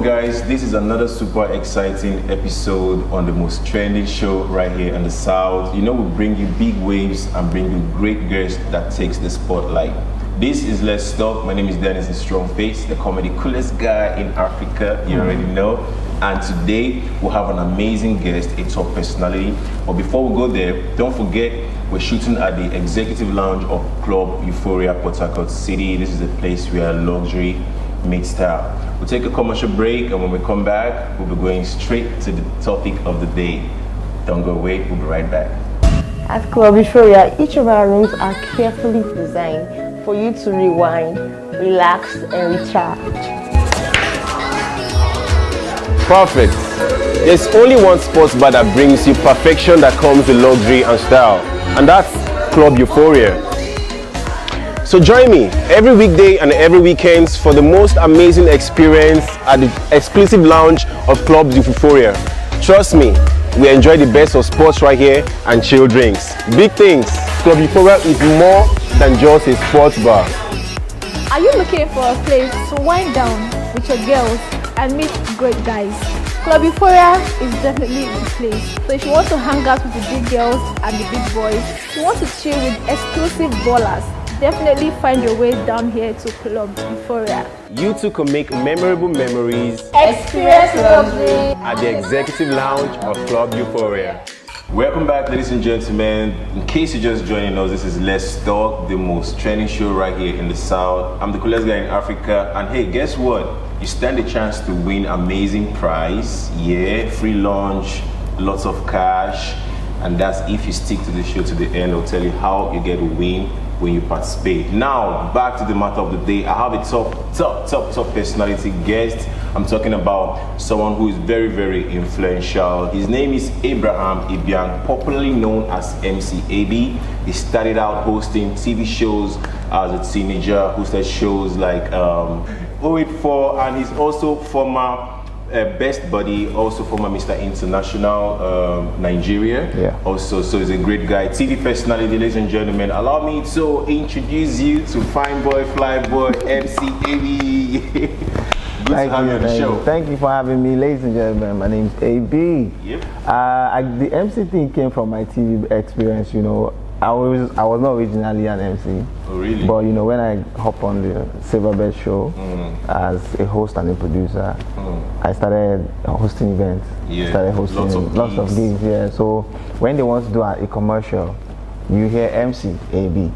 Welcome guys, this is another super exciting episode on the most trending show right here in the South. You know, we bring you big waves and bring you great guests that takes the spotlight. This is Let's Talk. My name is Dennis in Strong Face, the comedy coolest guy in Africa, you already know. And today we'll have an amazing guest, a top personality. But before we go there, don't forget we're shooting at the executive lounge of Club Euphoria, Port Harcourt City. This is a place where luxury meets style. We'll take a commercial break, and when we come back, we'll be going straight to the topic of the day. Don't go away, we'll be right back. At Club Euphoria, each of our rooms are carefully designed for you to rewind, relax, and recharge. Perfect. There's only one sports bar that brings you perfection that comes with luxury and style, and that's Club Euphoria. So join me every weekday and every weekends for the most amazing experience at the exclusive lounge of Club Euphoria. Trust me, we enjoy the best of sports right here and chill drinks. Big things. Club Euphoria is more than just a sports bar. Are you looking for a place to wind down with your girls and meet great guys? Club Euphoria is definitely the place. So if you want to hang out with the big girls and the big boys, if you want to chill with exclusive ballers, definitely find your way down here to Club Euphoria. You too can make memorable memories, Experience luxury at the executive lounge of Club Euphoria. Welcome back, ladies and gentlemen. In case you're just joining us, this is Let's Talk, the most trending show right here in the South. I'm the coolest guy in Africa, and hey, guess what? You stand a chance to win amazing prize, free lunch, lots of cash, and that's if you stick to the show to the end. I'll tell you how you get to win when you participate. Now, back to the matter of the day. I have a top personality guest. I'm talking about someone who is very, very influential. His name is Abraham Ibiang, popularly known as MC AB. He started out hosting TV shows as a teenager, hosted shows like 084, and he's also former best buddy, also former Mr. International Nigeria. Yeah. Also, so he's a great guy. TV personality, ladies and gentlemen. Allow me to introduce you to fine boy, fly boy, MC AB. Good to have you on the show. Thank you for having me, ladies and gentlemen. My name is AB. Yep. The MC thing came from my TV experience. You know, I was not originally an MC. Oh, really? But you know, when I hop on the Silverbird show as a host and a producer, I started hosting events. Yeah. Started hosting lots of gigs. Yeah. So when they want to do a commercial, you hear MC AB,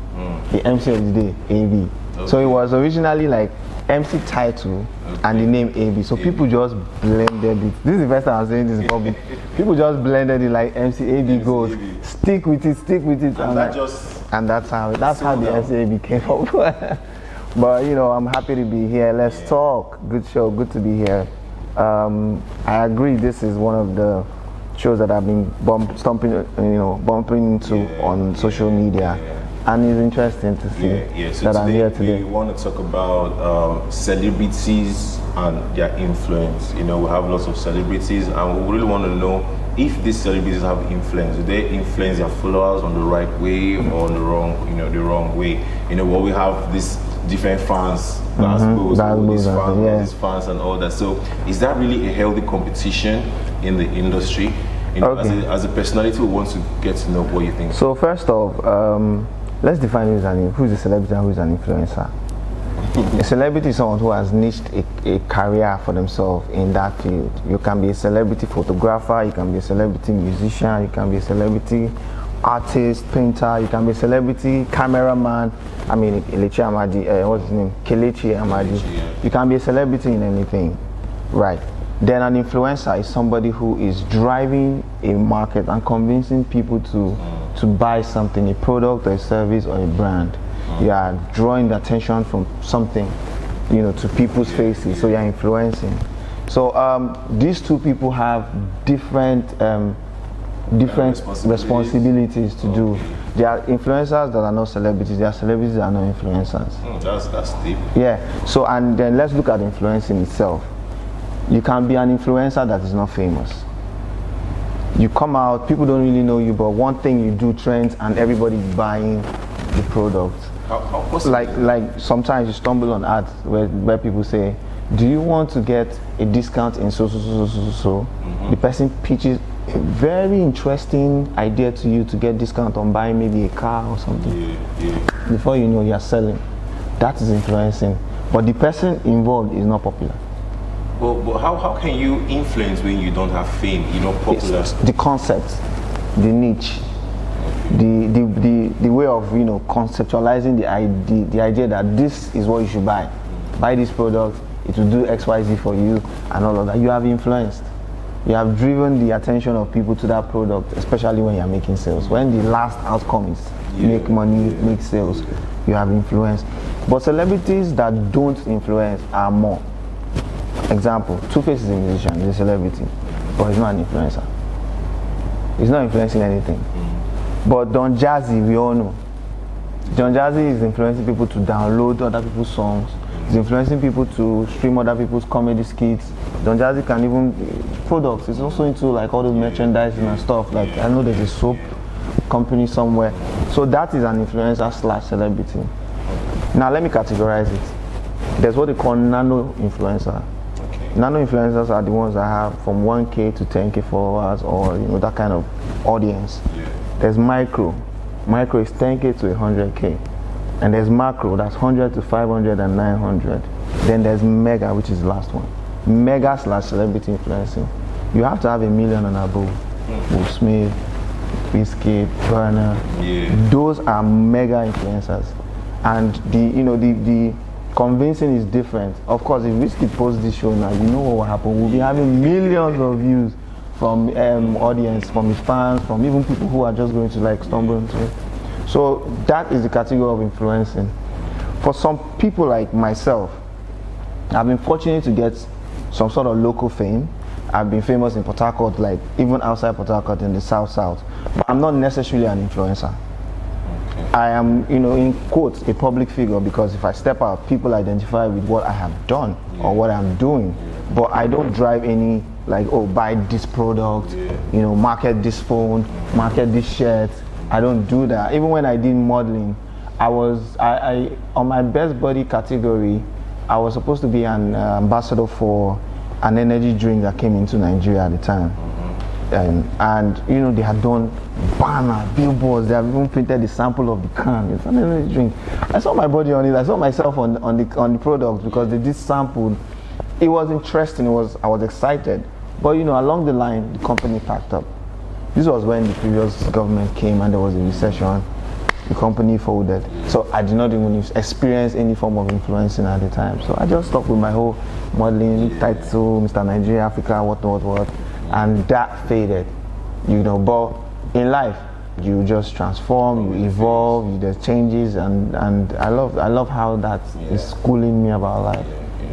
the MC of the day AB. Okay. So it was originally like MC title and the name AB. So people just blended it. This is the first time I'm saying this in public. People just blended it like MC AB goes. AB. Stick with it. And that's how the MC AB came up. But you know, I'm happy to be here. Let's talk. Good show. Good to be here. I agree. This is one of the shows that I've been bumping into on social media. And it's interesting to see So that I'm here today. We want to talk about celebrities and their influence. You know, we have lots of celebrities, and we really want to know if these celebrities have influence. Do they influence their followers on the right way or on the wrong way? You know, well, we have these different fans, these fans and all that. So, is that really a healthy competition in the industry? You know, as a personality, we want to get to know what you think. So first off, let's define who's a celebrity and who's an influencer. A celebrity is someone who has niched a career for themselves in that field. You can be a celebrity photographer, you can be a celebrity musician, you can be a celebrity artist, painter, you can be a celebrity cameraman. I mean, Kelechi Amadi, what's his name? Kelechi Amadi. You can be a celebrity in anything, right? Then an influencer is somebody who is driving a market and convincing people to buy something, a product or a service or a brand. You are drawing the attention from something, you know, to people's faces, so you're influencing. So these two people have different responsibilities to do. There are influencers that are not celebrities, there are celebrities that are not influencers. That's deep. Yeah, so and then let's look at influencing itself. You can be an influencer that is not famous. You come out, people don't really know you, but one thing you do trends and everybody's buying the product. How possible? Like sometimes you stumble on ads where people say do you want to get a discount in so? The person pitches a very interesting idea to you to get discount on buying maybe a car or something. Before you know, you're selling. That is influencing. But the person involved is not popular. But how can you influence when you don't have fame? You're not popular. It's the concept, the niche, the way of conceptualizing the idea that this is what you should buy. Buy this product, it will do XYZ for you and all of that. You have influenced. You have driven the attention of people to that product, especially when you're making sales. When the last outcome is make money, make sales, you have influenced. But celebrities that don't influence are more. Example, Two-Face is a musician, he's a celebrity, but he's not an influencer. He's not influencing anything. But Don Jazzy, we all know. Don Jazzy is influencing people to download other people's songs. He's influencing people to stream other people's comedy skits. Don Jazzy can even products. He's also into like all those merchandising and stuff. Like I know there's a soap company somewhere. So that is an influencer / celebrity. Now let me categorize it. There's what they call nano influencer. Nano influencers are the ones that have from 1K to 10K followers, or that kind of audience. There's micro. Micro is 10K to 100K. And there's macro, that's 100 to 500 and 900. Then there's mega, which is the last one. Mega / celebrity influencing. You have to have 1 million and above. Will Smith, Biscuit, Burner. Those are mega influencers. And the convincing is different. Of course, if Biscuit posts this show now, you know what will happen. We'll be having millions of views from audience, from his fans, from even people who are just going to stumble into it. So that is the category of influencing. For some people like myself, I've been fortunate to get some sort of local fame. I've been famous in Port Harcourt, like even outside Port Harcourt in the South. But I'm not necessarily an influencer. I am, in quotes, a public figure, because if I step out, people identify with what I have done or what I'm doing. But I don't drive any buy this product, market this phone, market this shirt. I don't do that. Even when I did modeling, I on my best body category, I was supposed to be an ambassador for an energy drink that came into Nigeria at the time. And they had done banner, billboards, they have even printed the sample of the can. It's an energy drink. I saw my body on it, I saw myself on the product because they did sample. It was interesting, I was excited. But along the line, the company packed up. This was when the previous government came and there was a recession. The company folded. So I did not even experience any form of influencing at the time. So I just stuck with my whole modeling, title, Mr. Nigeria, Africa, what. And that faded. But in life, you just transform, you evolve, there's changes, and I love how that is schooling me about life.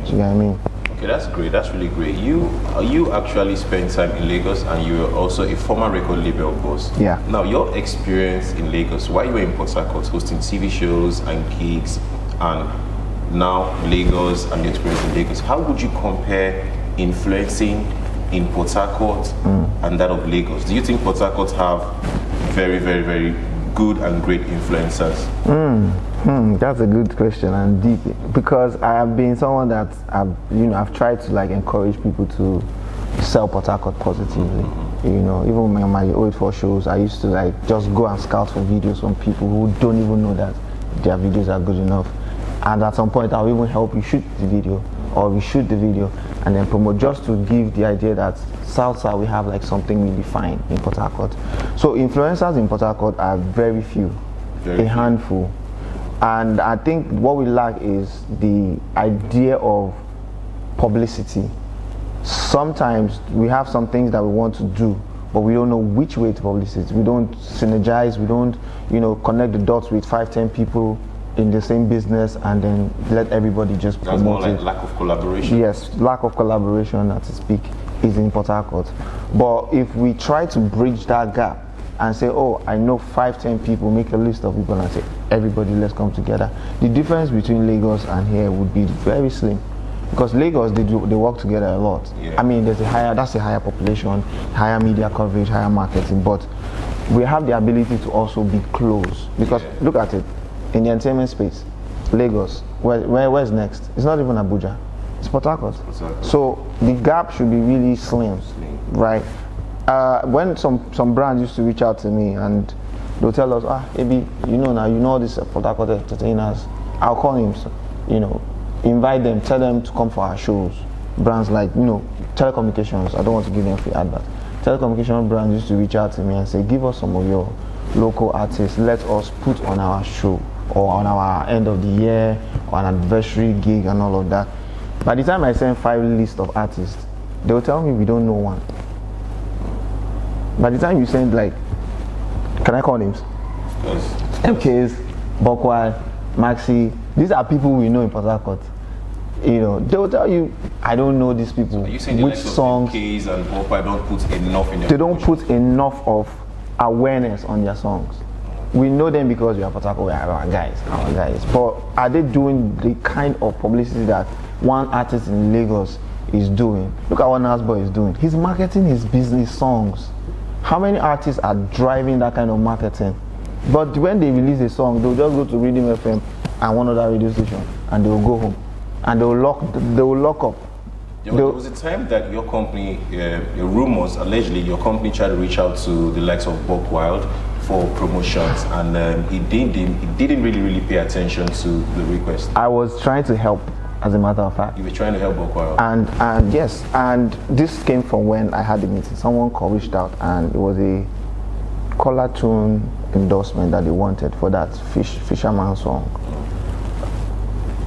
Do you get what I mean? Okay, that's great. That's really great. You actually spent time in Lagos, and you were also a former record label boss. Yeah. Now, your experience in Lagos, while you were in Port Harcourt hosting TV shows and gigs, and now Lagos and the experience in Lagos, how would you compare influencing in Port Harcourt and that of Lagos? Do you think Port Harcourt have very, very, very good and great influencers? That's a good question and deep, because I have been someone that I've tried to encourage people to sell Port Harcourt positively. Even on my old 4 shows, I used to just go and scout for videos from people who don't even know that their videos are good enough. And at some point, I'll even help you shoot the video, or we shoot the video and then promote, just to give the idea that South we have something really fine in Port Harcourt. So influencers in Port Harcourt are very few, handful. And I think what we lack is the idea of publicity. Sometimes we have some things that we want to do, but we don't know which way to publish it. We don't synergize, we don't connect the dots with 5-10 people in the same business and then let everybody just promote it. That's more like lack of collaboration. Yes, lack of collaboration, as to speak, is in Port Harcourt. But if we try to bridge that gap and say, oh, I know 5-10 people, make a list of people and say, everybody, let's come together. The difference between Lagos and here would be very slim. Because Lagos, they work together a lot. Yeah. I mean, that's a higher population, higher media coverage, higher marketing, but we have the ability to also be close. Because look at it, in the entertainment space, Lagos, where's next? It's not even Abuja. It's Port Harcourt. Harcourt. So the gap should be really slim, right? When some brands used to reach out to me and they'll tell us, maybe you know this Port Harcourt entertainers. I'll call him, invite them, tell them to come for our shows. Brands like telecommunications. I don't want to give them free advert. Telecommunication brands used to reach out to me and say, give us some of your local artists. Let us put on our show or on our end of the year or an anniversary gig and all of that. By the time I send 5 lists of artists, they will tell me we don't know one. By the time you send can I call names? Yes. MKs, Bokwai, Maxi, these are people we know in Port Harcourt. They will tell you, I don't know these people. Are you saying which songs? MKs and Bokwai don't put enough in their They don't put enough of awareness on their songs. We know them because we are Port Harcourt, we are our guys. But are they doing the kind of publicity that one artist in Lagos is doing? Look at what Nasboy is doing. He's marketing his business songs. How many artists are driving that kind of marketing? But when they release a song, they'll just go to Rhythm FM and one other radio station, and they'll go home, and they'll lock up. Yeah, there was a time that your company, rumors allegedly, your company tried to reach out to the likes of Buck Wild for promotions, and he didn't really pay attention to the request. I was trying to help, as a matter of fact. You were trying to help Buck Wild. And yes, and this came from when I had the meeting. Someone reached out, and it was a collar tune endorsement that they wanted for that Fisherman song.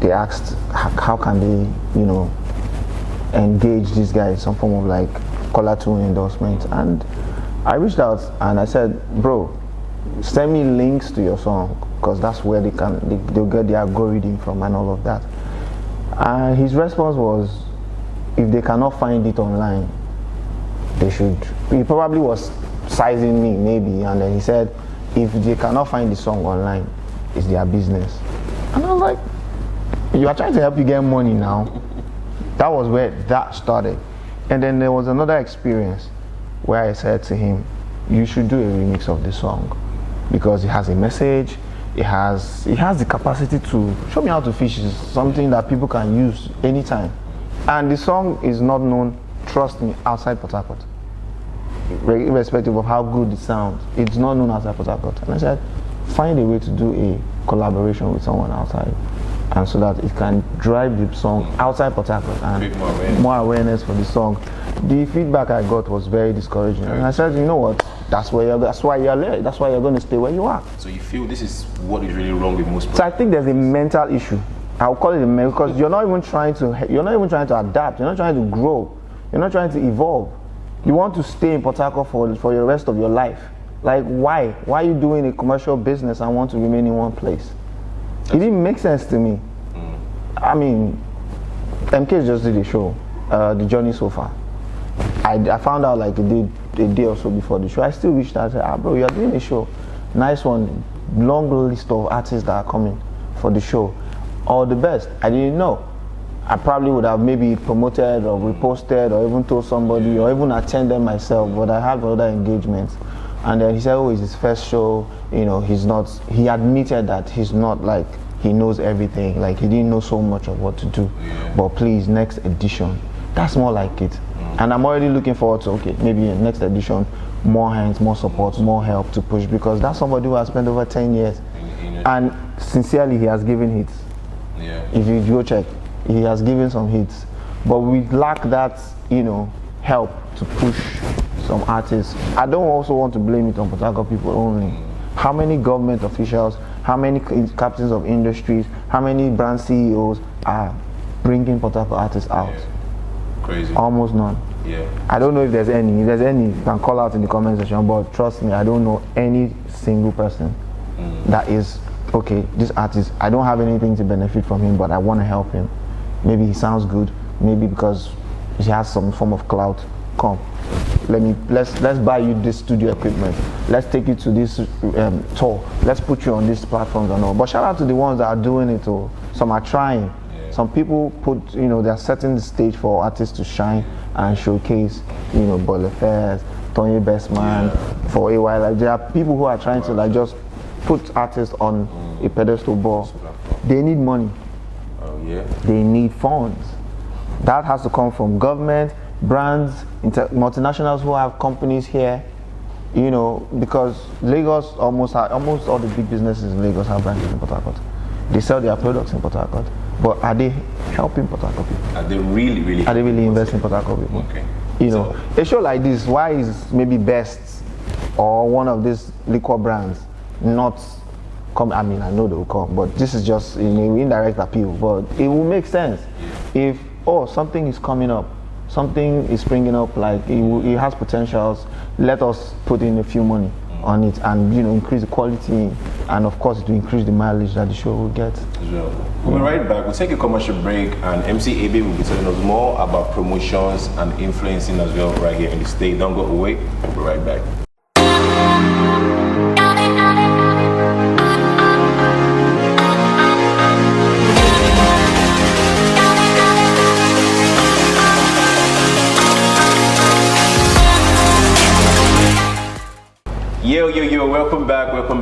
They asked how can they, engage this guy in some form of collar tune endorsement, and I reached out and I said, bro, send me links to your song, because that's where they'll get the algorithm from and all of that. And his response was, if they cannot find it online, they should. He probably was sizing me maybe, and then he said, if they cannot find the song online, it's their business. And I was like, you are trying to help you get money now. That was where that started. And then there was another experience where I said to him, you should do a remix of this song, because it has a message, it has the capacity to show me how to fish. Is something that people can use anytime. And the song is not known, trust me, outside Port Harcourt. Irrespective of how good it sounds, it's not known outside Port Harcourt. And I said, find a way to do a collaboration with someone outside, and so that it can drive the song outside Port Harcourt and more awareness for the song. The feedback I got was very discouraging, and I said, you know what? That's why you're there. That's why you're going to stay where you are. So you feel this is what is really wrong with most. So I think there's a mental issue. I'll call it a mental, because you're not even trying to adapt. You're not trying to grow. You're not trying to evolve. You want to stay in Port Harcourt for the rest of your life. Why? Why are you doing a commercial business and want to remain in one place? It didn't make sense to me. I mean, MK just did a show, The Journey So Far. I found out a day or so before the show. I still reached out and said, bro, you're doing a show. Nice one. Long list of artists that are coming for the show. All the best. I didn't know. I probably would have maybe promoted or reposted or even told somebody or even attended myself, but I had other engagements. And then he said, it's his first show. He admitted that he's not he knows everything. He didn't know so much of what to do. But please, next edition. That's more like it. And I'm already looking forward to, maybe next edition, more hands, more support, more help to push, because that's somebody who has spent over 10 years. And sincerely, he has given hits. Yeah. If you go check, he has given some hits. But we lack that, help to push some artists. I don't also want to blame it on Port Harcourt people only. How many government officials, how many captains of industries, how many brand CEOs are bringing Port Harcourt artists out? Yeah. Crazy. Almost none. Yeah. I don't know if there's any. If there's any, you can call out in the comment section, but trust me, I don't know any single person that is, this artist, I don't have anything to benefit from him, but I want to help him. Maybe he sounds good, maybe because he has some form of clout. Come, let's buy you this studio equipment. Let's take you to this tour. Let's put you on these platforms and all. But shout out to the ones that are doing it. Some are trying. Some people they're setting the stage for artists to shine and showcase, Boyle Fairs, Tony Bestman, for a while. There are people who are trying to just put artists on a pedestal, but they need money. Oh yeah. They need funds. That has to come from government, brands, multinationals who have companies here. You know, because Lagos almost all the big businesses in Lagos have branches in Port Harcourt. They sell their products in Port Harcourt, but are they helping Port Harcourt people? Are they really? Are they really investing in Port Harcourt people? Okay. You know, a show like this, why is maybe Best or one of these liquor brands not come? I mean, I know they will come, but this is just in an indirect appeal. But it will make sense if something is coming up. Something is springing up, like it has potentials. Let us put in a few money on it, and increase the quality, and of course, to increase the mileage that the show will get. Sure. We'll be right back. We'll take a commercial break, and MC AB will be telling us more about promotions and influencing as well right here in the state. Don't go away. We'll be right back. Yo, welcome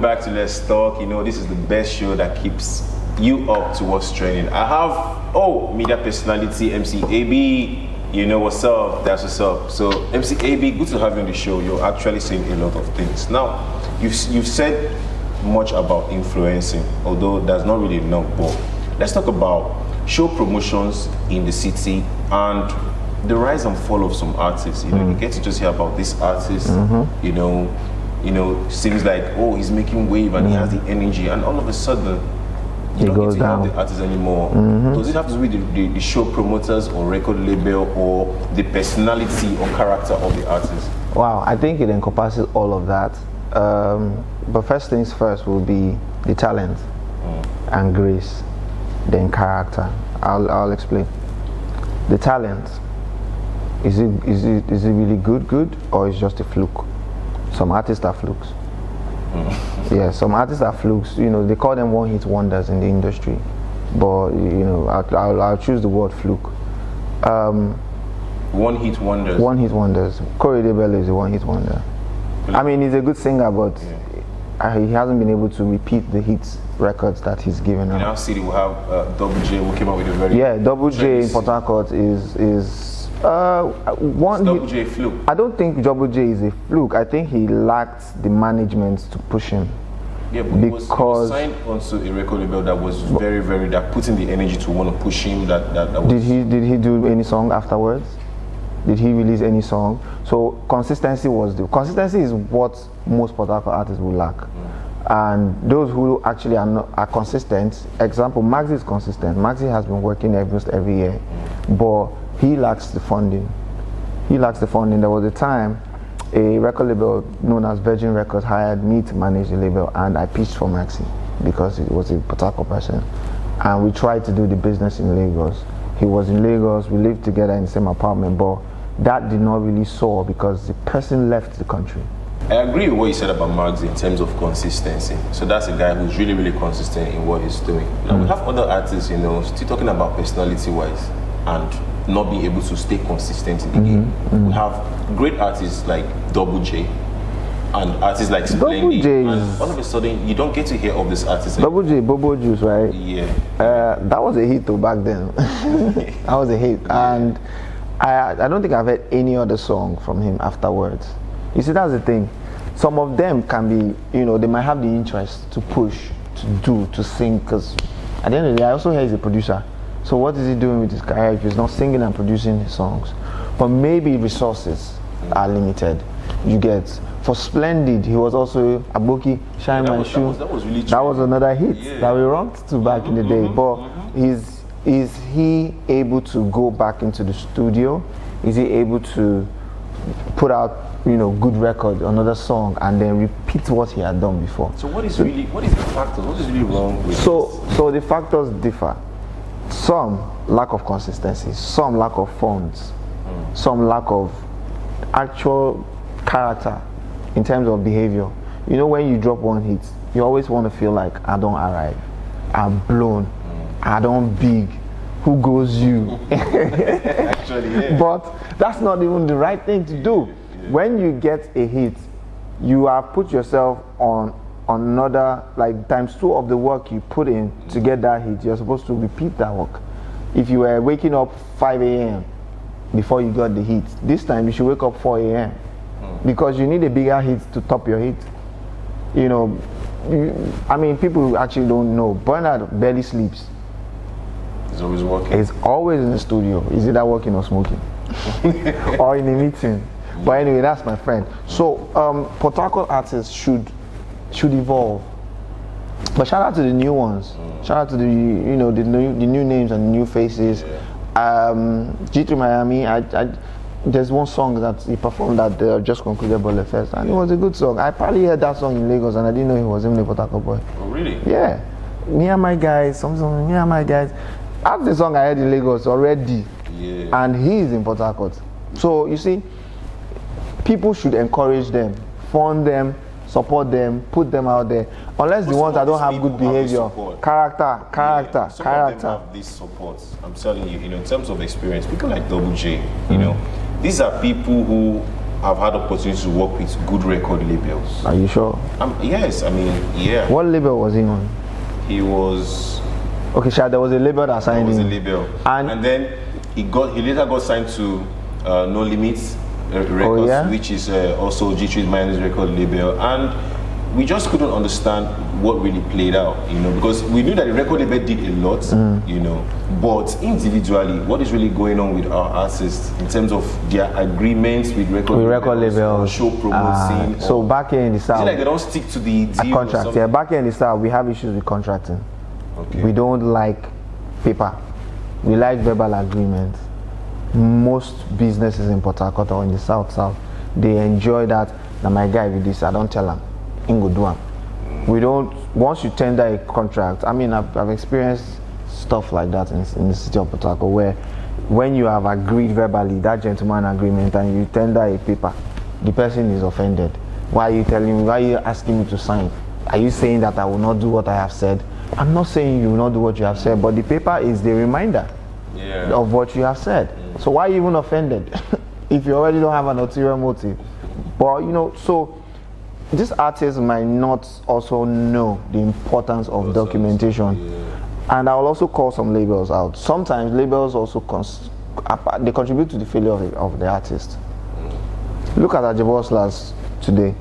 back to Let's Talk. This is the best show that keeps you up to what's trending. I have, media personality, MC AB. You know what's up, that's what's up. So, MC AB, good to have you on the show. You're actually saying a lot of things. Now, you've said much about influencing, although that's not really enough, but let's talk about show promotions in the city and the rise and fall of some artists. You get to just hear about this artist, seems like, he's making wave and he has the energy, and all of a sudden you don't get to have the artist anymore. Does it have to be the show promoters or record label or the personality or character of the artist? Wow, I think it encompasses all of that. But first things first will be the talent and grace, then character. I'll explain. The talent, is it really good, or is just a fluke? Some artists are flukes. Yeah, some artists are flukes. They call them one-hit wonders in the industry. But I'll choose the word fluke. One-hit wonders. One-hit wonders. Corey Debello is a one-hit wonder. I mean, he's a good singer, but he hasn't been able to repeat the hits records that he's given out. In our city, we have Double J, who came out with a very Double J in Port Harcourt is one. Double J fluke. I don't think Double J is a fluke. I think he lacked the management to push him. Yeah, but he was signed onto a record label that was very, very, that put in the energy to want to push him. That was. Did he do any song afterwards? Did he release any song? So consistency is what most Port Harcourt artists will lack. And those who actually are consistent, example, Maxi is consistent. Maxi has been working almost every year, but he lacks the funding. There was a time a record label known as Virgin Records hired me to manage the label, and I pitched for Maxi because he was a Port Harcourt person. And we tried to do the business in Lagos. He was in Lagos, we lived together in the same apartment, but that did not really soar because the person left the country. I agree with what you said about Maxi in terms of consistency. So that's a guy who's really, really consistent in what he's doing. Now we have other artists, still talking about personality-wise and not being able to stay consistent in the game. We have great artists like Double J and artists like Splendid, and all of a sudden you don't get to hear of this artist. Double J, Bobo Juice, right? Yeah. That was a hit though back then. That was a hit, and I don't think I've heard any other song from him afterwards. You see, that's the thing. Some of them can be, they might have the interest to push, to sing, because at the end of the day, I also hear he's a producer. So what is he doing with his career if he's not singing and producing his songs? But maybe resources are limited. You get, for Splendid, he was also Aboki, Shine My Shoe. That was really true. That was another hit that we rocked to back in the day. But is he able to go back into the studio? Is he able to put out good record, another song, and then repeat what he had done before? So what is the factors? What is really wrong with this? So the factors differ. Some lack of consistency, some lack of funds, some lack of actual character in terms of behavior. When you drop one hit, you always want to feel like, I don't arrive, I'm blown, I don't big, who goes you? Actually, yeah. But that's not even the right thing to do. When you get a hit, you have put yourself on another, like times 2 of the work you put in to get that hit. You're supposed to repeat that work. if you were waking up 5 a.m. before you got the heat, this time you should wake up 4 a.m. because you need a bigger heat to top your heat. You know, I mean, people actually don't know. Bernard barely sleeps. He's always working. He's always in the studio. Is either working or smoking, or in a meeting. But anyway, that's my friend. So Port Harcourt artists should evolve. But shout out to the new ones. Shout out to the the new names and new faces. G3 Miami. There's one song that he performed that just concluded Bole Fest, and it was a good song. I probably heard that song in Lagos, and I didn't know he was even a Port Harcourt boy. Oh really? Yeah. Me and my guys. Something. Me and my guys. That's the song I heard in Lagos already. Yeah. And he is in Port Harcourt. So you see, people should encourage them, fund them, support them, put them out there. Unless the ones that don't have good behavior, character. Some of them have this support. I'm telling you, in terms of experience, people like Double J, these are people who have had opportunities to work with good record labels. Are you sure? Yes, I mean, yeah. What label was he on? He was. Okay, sure. There was a label that signed him. There was a label, and then he later got signed to No Limits Records, which is also G3 Miami's record label, and we just couldn't understand what really played out, because we knew that the record label did a lot, but individually, what is really going on with our artists in terms of their agreements with record labels, show promoting? So back here in the South, is it like they don't stick to the deal contract? Yeah, back here in the South, we have issues with contracting. Okay. We don't like paper. We like verbal agreements. Most businesses in Port Harcourt or in the South, they enjoy that. Now my guy with this, I don't tell him. Ingo do him. We don't. Once you tender a contract, I mean, I've experienced stuff like that in the city of Port Harcourt, where when you have agreed verbally that gentleman agreement and you tender a paper, the person is offended. Why are you telling me? Why are you asking me to sign? Are you saying that I will not do what I have said? I'm not saying you will not do what you have said, but the paper is the reminder of what you have said. So why are you even offended if you already don't have an ulterior motive? But so these artists might not also know the importance of documentation. And I will also call some labels out. Sometimes labels also they contribute to the failure of the artist. Look at Ajiboslas today.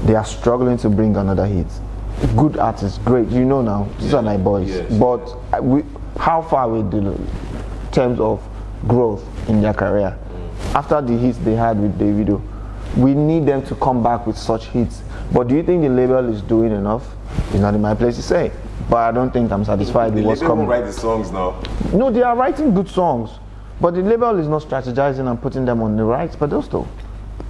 They are struggling to bring another hit. Good artists, great. Now, these are my boys. Yes. But how far we do in terms of growth in their career? After the hits they had with Davido, we need them to come back with such hits. But do you think the label is doing enough? It's not in my place to say. But I don't think I'm satisfied with what's coming. The label write the songs now. No, they are writing good songs. But the label is not strategizing and putting them on the right pedestal.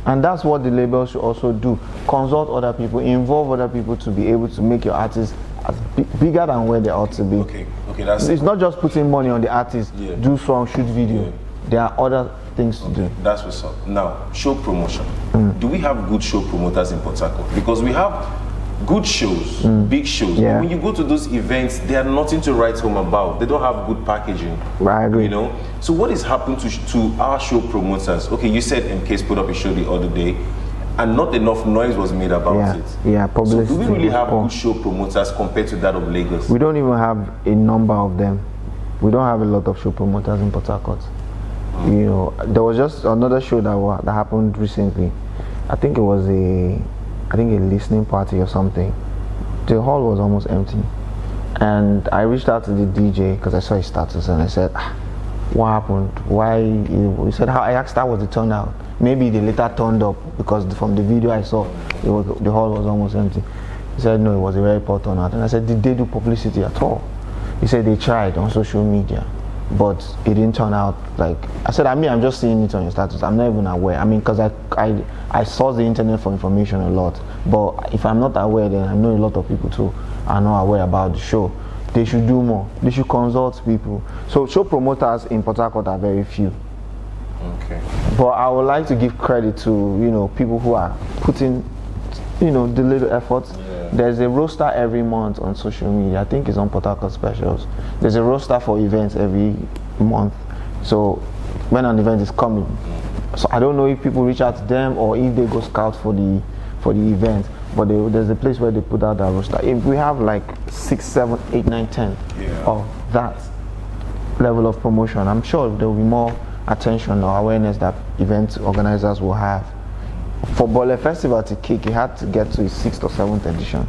And that's what the label should also do. Consult other people, involve other people to be able to make your artist as bigger than where they ought to be. Okay, that's it's not just putting money on the artist, do song, shoot video. Yeah. There are other things to do. That's what's up. Now, show promotion. Do we have good show promoters in Port Harcourt? Because we have good shows, big shows. Yeah. When you go to those events, they are nothing to write home about. They don't have good packaging. I agree. So what is happening to our show promoters? Okay, you said MK's put up a show the other day, and not enough noise was made about it. Yeah, publicity. So do we really have good show promoters compared to that of Lagos? We don't even have a number of them. We don't have a lot of show promoters in Port Harcourt. There was just another show that happened recently. I think it was a listening party or something. The hall was almost empty, and I reached out to the DJ because I saw his status, and I said, "What happened? Why?" He said, "How?" I asked, "How was the turnout?" Maybe they later turned up because from the video I saw, the hall was almost empty. He said, "No, it was a very poor turnout." And I said, "Did they do publicity at all?" He said they tried on social media, but it didn't turn out like. I said, I'm just seeing it on your status. I'm not even aware. Because I source the internet for information a lot. But if I'm not aware, then I know a lot of people too are not aware about the show. They should do more. They should consult people. So show promoters in Port Harcourt are very few. Okay. But I would like to give credit to people who are putting the little efforts. There's a roster every month on social media. I think it's on Port Harcourt Specials. There's a roster for events every month. So when an event is coming, so I don't know if people reach out to them or if they go scout for the event. But there's a place where they put out that roster. If we have like 6, 7, 8, 9, 10 of that, level of promotion, I'm sure there will be more attention or awareness that event organizers will have. For Bole Festival to kick, it had to get to its 6th or 7th edition.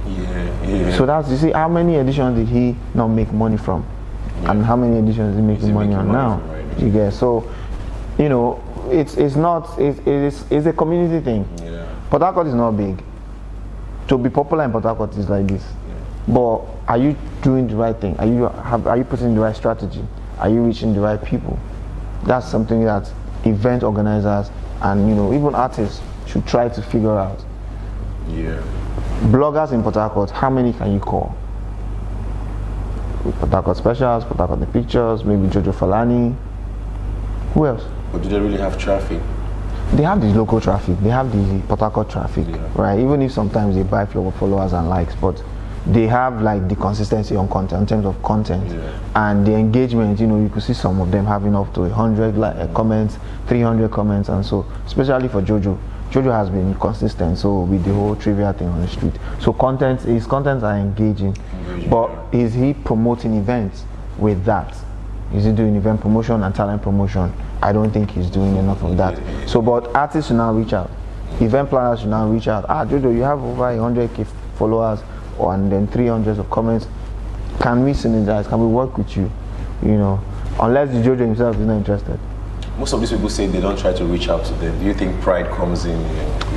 Yeah. So that's, you see, how many editions did he not make money from? Yeah. And how many editions is he making money on now? Right. You get, so, you know, it's a community thing. Yeah. Port Harcourt is not big. To be popular in Port Harcourt is like this. Yeah. But are you doing the right thing? Are you putting the right strategy? Are you reaching the right people? That's something that event organizers and, you know, even artists should try to figure out. Yeah. Bloggers in Port Harcourt, how many can you call? Port Harcourt Specials, Port Harcourt The Pictures, maybe Jojo Falani. Who else? But do they really have traffic? They have the local traffic, they have the Port Harcourt traffic, right? Even if sometimes they buy followers and likes, but they have like the consistency on content, in terms of content, and the engagement. You know, you could see some of them having up to 100 comments, 300 comments, and so, especially for Jojo. Jojo has been consistent, so with the whole trivia thing on the street. So his contents are engaging, but is he promoting events with that? Is he doing event promotion and talent promotion? I don't think he's doing enough of that. So, but artists should now reach out. Event planners should now reach out. Jojo, you have over 100K followers, and then 300 of comments. Can we synergize? Can we work with you? You know, unless the Jojo himself is not interested. Most of these people say they don't try to reach out to them. Do you think pride comes in?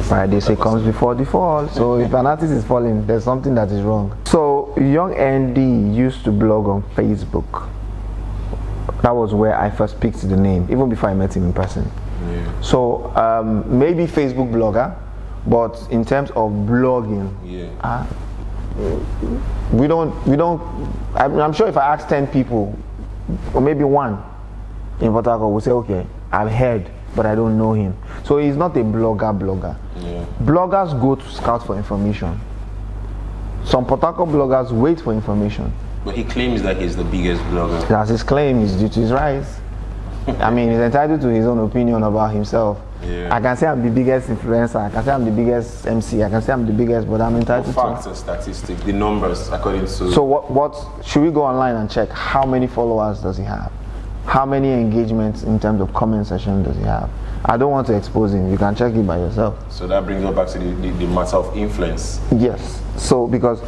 Pride, they say, comes before the fall. So if an artist is falling, there's something that is wrong. So Young Endy used to blog on Facebook. That was where I first picked the name, even before I met him in person. Yeah. So maybe Facebook blogger, but in terms of blogging, we don't. I'm sure if I ask 10 people, or maybe one in Port Harcourt will say, okay, I've heard, but I don't know him. So he's not a blogger. Yeah. Bloggers go to scout for information. Some Port Harcourt bloggers wait for information. But he claims that he's the biggest blogger. That's his claim, he's due to his rights. I mean, he's entitled to his own opinion about himself. Yeah. I can say I'm the biggest influencer, I can say I'm the biggest MC, I can say I'm the biggest, but I'm entitled to facts and statistics, the numbers according to... So what should we go online and check how many followers does he have? How many engagements in terms of comment section does he have? I don't want to expose him, you can check it by yourself. So that brings us back to the matter of influence. Yes, so because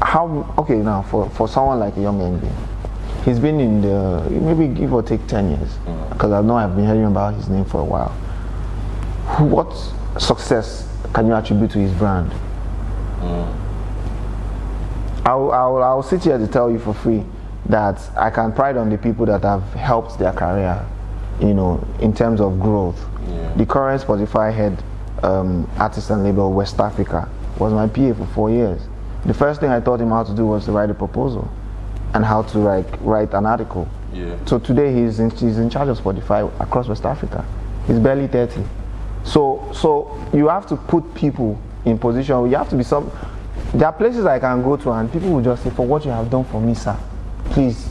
now for someone like Young Endy, he's been in the, maybe give or take 10 years, because I know I've been hearing about his name for a while. What success can you attribute to his brand? I'll sit here to tell you for free that I can pride on the people that have helped their career, you know, in terms of growth. Yeah. The current Spotify head artist and label, West Africa, was my PA for 4 years. The first thing I taught him how to do was to write a proposal and how to write an article. Yeah. So today he's in charge of Spotify across West Africa. He's barely 30. So you have to put people in position where you have to be some. There are places I can go to and people will just say, for what you have done for me, sir, please,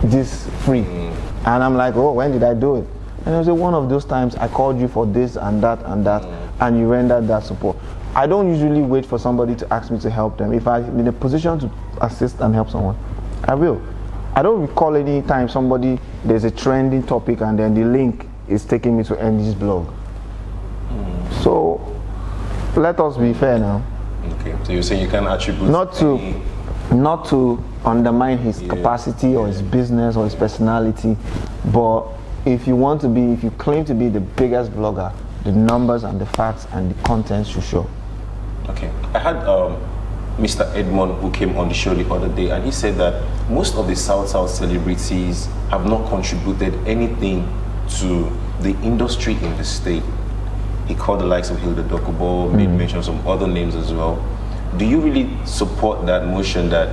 this free. And I'm like, oh, when did I do it? And it was one of those times I called you for this and that and you rendered that support. I don't usually wait for somebody to ask me to help them. If I'm in a position to assist and help someone, I will. I don't recall any time there's a trending topic and then the link is taking me to Endy's blog. So let us be fair now. Okay, so you're saying you can attribute not to undermine his capacity or his business or his personality, but if you claim to be the biggest blogger, the numbers and the facts and the content should show. Okay, I had Mr. Edmond who came on the show the other day, and he said that most of the South celebrities have not contributed anything to the industry in the state. He called the likes of Hilda Dokubo, made mention of some other names as well. Do you really support that motion that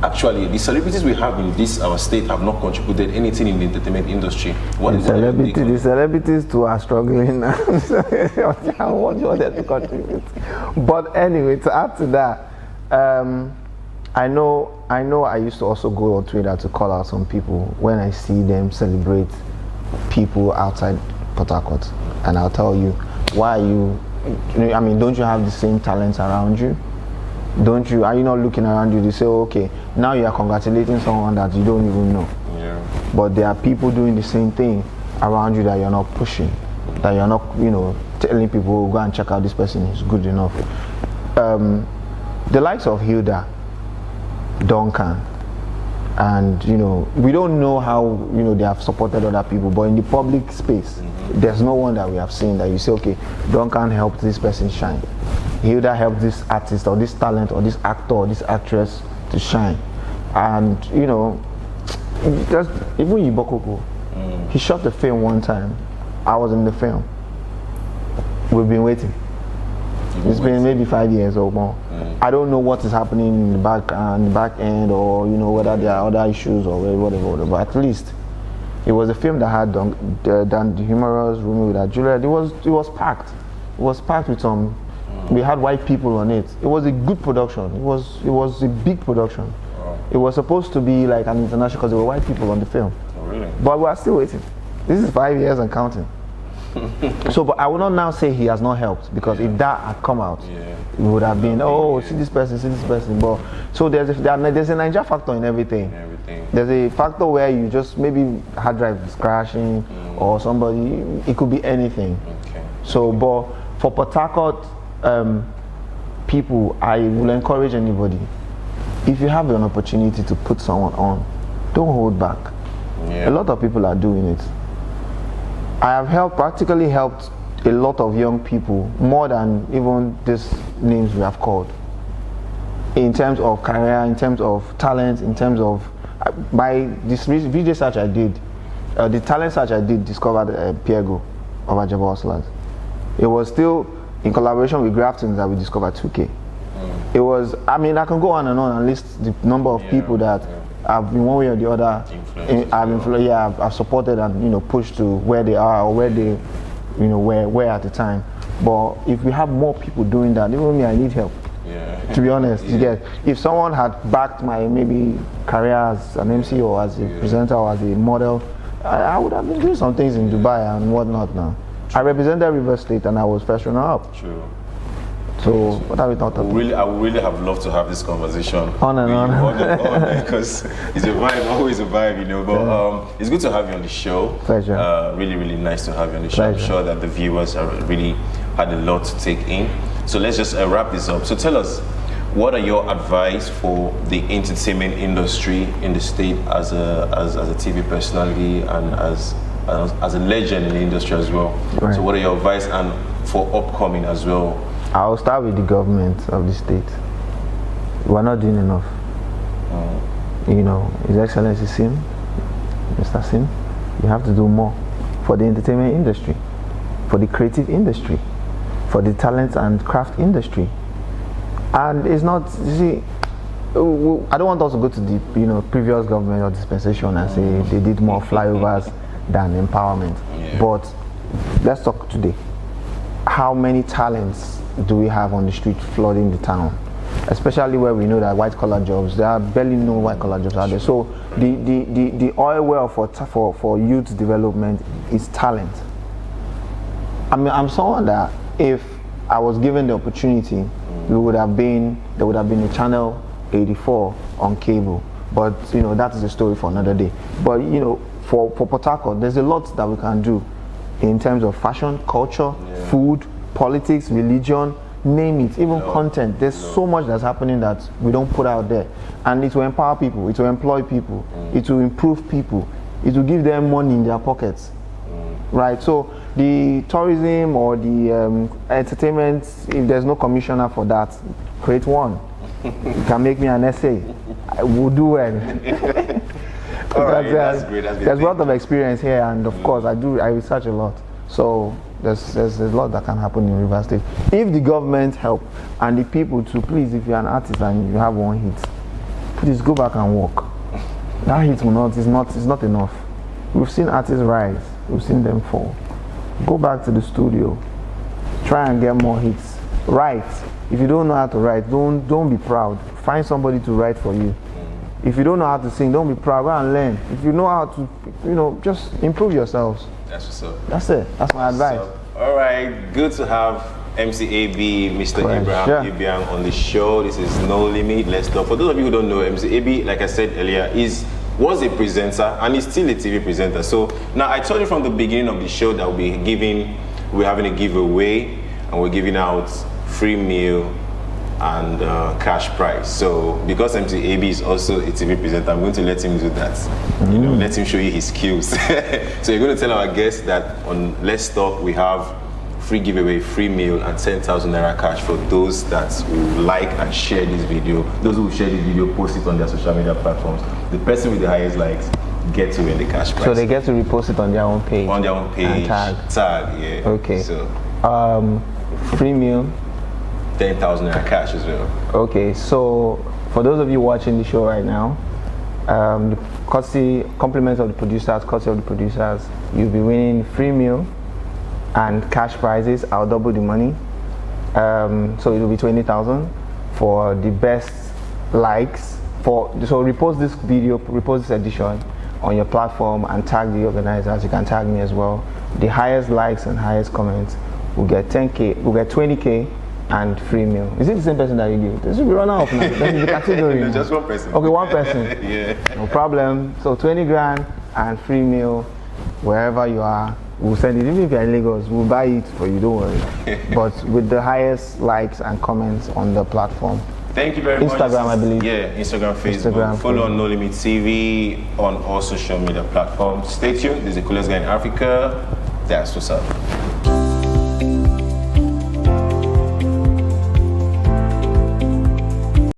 actually the celebrities we have in our state have not contributed anything in the entertainment industry? The celebrities too are struggling now. What you wanted to contribute. But anyway, to add to that, I know I used to also go on Twitter to call out some people when I see them celebrate people outside Port Harcourt. And I'll tell you, why are you, I mean, don't you have the same talents around you? Are you not looking around you to say, okay, now you are congratulating someone that you don't even know? but there are people doing the same thing around you that you're not pushing, that you're not, telling people, go and check out this person is good enough. The likes of Hilda, Duncan, and we don't know how they have supported other people, but in the public space, there's no one that we have seen that you say, okay, Duncan helped this person shine, Hilda helped this artist or this talent or this actor or this actress to shine. And just even Ibokoko, he shot the film one time. I was in the film. We've been waiting. It's been maybe 5 years or more. I don't know what is happening in the back end, or whether there are other issues or whatever. But at least it was a film that had done the humorous Romeo with Juliet. It was packed. It was packed with some. We had white people on it. It was a good production. It was a big production. It was supposed to be like an international because there were white people on the film. Oh, really? But we are still waiting. This is 5 years and counting. So, but I will not now say he has not helped, because if that had come out, it would have been, see this person. But so there's a Nigeria factor in everything. There's a factor where you just maybe hard drive is crashing or somebody. It could be anything. Okay. So, but for Port Harcourt people, I will encourage anybody. If you have an opportunity to put someone on, don't hold back. A lot of people are doing it. I have practically helped a lot of young people, more than even these names we have called, in terms of career, in terms of talent, in terms of by this video search I did, the talent search I did discovered Piego of Ajabo Hustlers. It was still in collaboration with Grafton that we discovered 2K. It was, I can go on and list the number of people that have in one way or the other I've supported and supported to where they are or where they were at the time. But if we have more people doing that, even me, I need help. To be honest, if someone had backed my maybe career as an MC or as a presenter or as a model, I would have been doing some things in Dubai and whatnot now. I represented River State and I was first runner up. True. So what are we talking about? I would really have loved to have this conversation on and on because it's a vibe, always a vibe, But it's good to have you on the show. Pleasure. Really, really nice to have you on the show. Pleasure. I'm sure that the viewers are really had a lot to take in. So let's just wrap this up. So tell us, what are your advice for the entertainment industry in the state as a TV personality and as a legend in the industry as well? Right. So what are your advice and for upcoming as well? I'll start with the government of the state. We're not doing enough. His Excellency Sim, Mr. Sim, you have to do more for the entertainment industry, for the creative industry, for the talent and craft industry. And it's not, I don't want us to go to the previous government or dispensation and say they did more flyovers than empowerment. But let's talk today. How many talents do we have on the street flooding the town? Especially where we know that white collar jobs, there are barely no white collar jobs out there. So the oil well for youth development is talent. I'm someone that if I was given the opportunity, there would have been a channel 84 on cable. But that is a story for another day. But for Port Harcourt, there's a lot that we can do in terms of fashion, culture, food, politics, religion, name it, even content. There's so much that's happening that we don't put out there. And it will empower people, it will employ people, it will improve people, it will give them money in their pockets. Right? So the tourism or the entertainment, if there's no commissioner for that, create one. You can make me an essay. I will do well. That's great. There's a lot of experience here, and of course I research a lot. So there's a lot that can happen in River State if the government help and the people too. Please, if you're an artist and you have one hit, please go back and work. That hit is not enough. We've seen artists rise, we've seen them fall. Go back to the studio, try and get more hits. Write. If you don't know how to write, don't be proud. Find somebody to write for you. If you don't know how to sing, don't be proud. Go and learn. If you know how to, just improve yourselves. That's what's up. That's it. That's my advice. All right. Good to have MCAB, Mr. Abraham Ibiang on the show. This is No Limit. Let's talk. For those of you who don't know, MCAB, like I said earlier, is was a presenter and is still a TV presenter. So now I told you from the beginning of the show that we're having a giveaway and we're giving out free meal and cash prize. So because MTAB is also a TV presenter, I'm going to let him do that. You know, let him show you his skills. So you're going to tell our guests that on Let's Talk we have free giveaway, free meal, and 10,000 naira cash for those that will like and share this video. Those who will share this video, post it on their social media platforms. The person with the highest likes get to win the cash prize. So they get to repost it on their own page. On their own page. And Tag, yeah. Okay. So free meal. 10,000 naira cash as well. Okay, so for those of you watching the show right now, the compliments of the producers, you'll be winning free meal and cash prizes. I'll double the money. So it'll be 20,000 for the best likes. So repost this video, repost this edition on your platform and tag the organizers. You can tag me as well. The highest likes and highest comments will get 10K, will get 20K and free meal. Is it the same person that you give? This should be run out now. That is the category. No, just one person. Okay, one person. Yeah. No problem. So 20 grand and free meal wherever you are. We'll send it. Even if you're in Lagos, we'll buy it for you, don't worry. But with the highest likes and comments on the platform. Thank you very much. Instagram, I believe. Yeah, Instagram, Facebook. Follow on No Limit TV on all social media platforms. Stay tuned. This is the coolest guy in Africa. That's what's up.